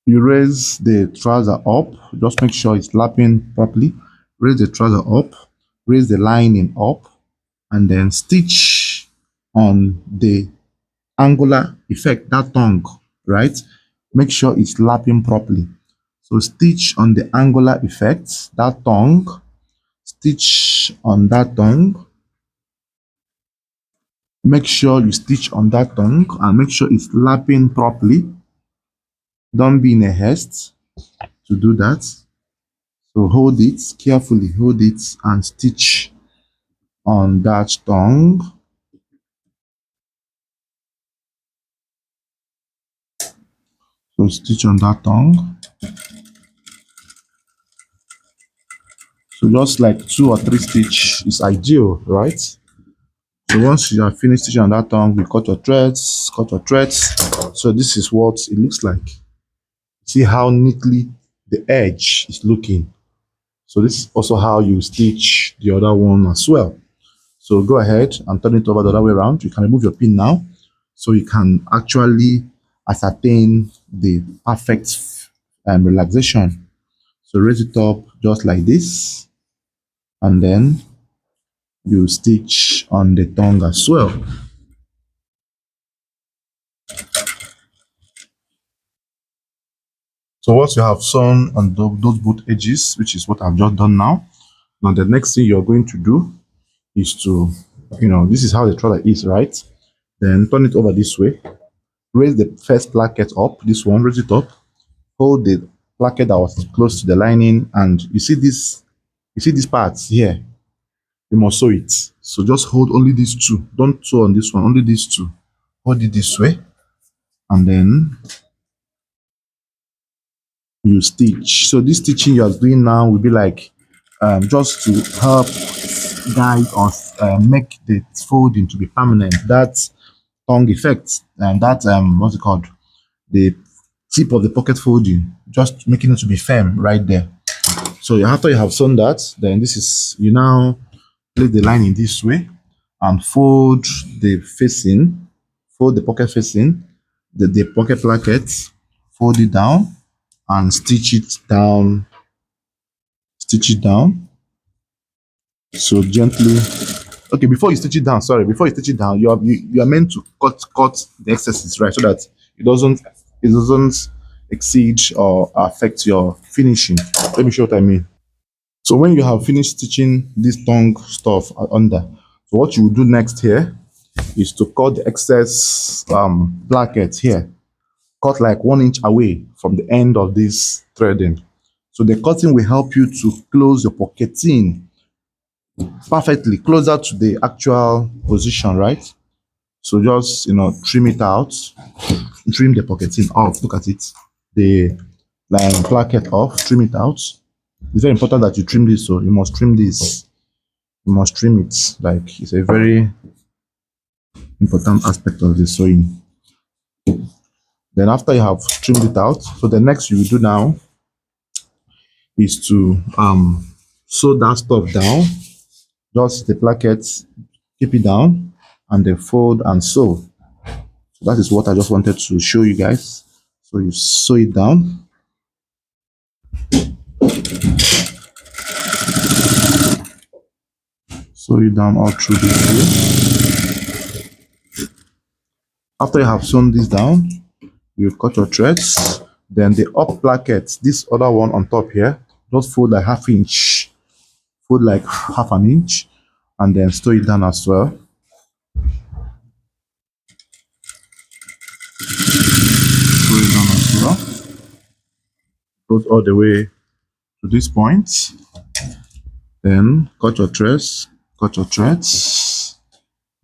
You raise the trouser up, just make sure it's lapping properly. Raise the trouser up, raise the lining up, and then stitch on the angular effect, that tongue, right? Make sure it's lapping properly. So stitch on the angular effect, that tongue, stitch on that tongue. Make sure you stitch on that tongue and make sure it's lapping properly. Don't be in a haste to do that. So hold it carefully, hold it and stitch on that tongue. So stitch on that tongue. So just like 2 or 3 stitch is ideal, right? So once you have finished stitching on that tongue, you cut your threads, cut your threads. So this is what it looks like. See how neatly the edge is looking. So this is also how you stitch the other one as well. So go ahead and turn it over the other way around. You can remove your pin now, so you can actually ascertain the perfect relaxation. So raise it up just like this, and then you stitch on the tongue as well. So once you have sewn on those both edges, which is what I've just done now the next thing you're going to do is to, this is how the trouser is, right? Then turn it over this way. Raise the first placket up, this one, raise it up. Hold the placket that was close to the lining, and you see this part here, you must sew it. So just hold only these two. Don't sew on this one, only these two. Hold it this way, and then you stitch. So this stitching you're doing now will be like just to help guide us make the folding to be permanent. That tongue effect and that what's it called? The tip of the pocket folding, just making it to be firm right there. So after you have sewn that, then this is, you now place the line in this way and fold the facing, fold the pocket facing, the pocket placket, fold it down and stitch it down, stitch it down. So gently. Okay, before you stitch it down, sorry, before you stitch it down, you are meant to cut the excesses, right, so that it doesn't exceed or affect your finishing. Let me show what I mean. So when you have finished stitching this tongue stuff under, so what you will do next here is to cut the excess bracket here. Cut like 1 inch away from the end of this threading. So the cutting will help you to close your pocketing perfectly, closer to the actual position, right? So just, trim it out, trim the pocketing off. Look at it. The placket off, trim it out. It's very important that you trim this, so you must trim this. You must trim it. Like, it's a very important aspect of the sewing. Then after you have trimmed it out, so the next you will do now is to sew that stuff down. Just the placket, keep it down, and then fold and sew. So that is what I just wanted to show you guys. So you sew it down. Sew it down all through this way. After you have sewn this down, you cut your threads. Then the up placket, this other one on top here, just fold like half inch. Fold like half an inch, and then sew it down as well. Sew it down as well. Goes all the way to this point. Then cut your threads. Cut your threads.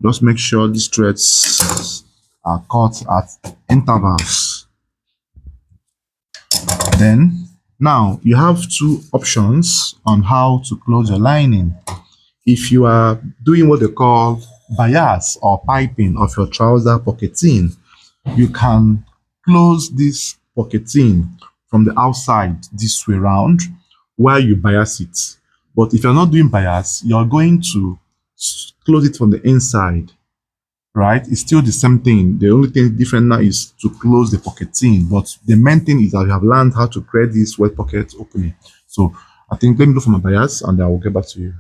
Just make sure these threads are cut at intervals. Then now you have two options on how to close your lining. If you are doing what they call bias or piping of your trouser pocketing, you can close this pocketing from the outside this way round while you bias it. But if you're not doing bias, you're going to close it from the inside. right? It's still the same thing. The only thing different now is to close the pocketing. But the main thing is that you have learned how to create this wet pocket opening. So I think let me look for my bias and I will get back to you.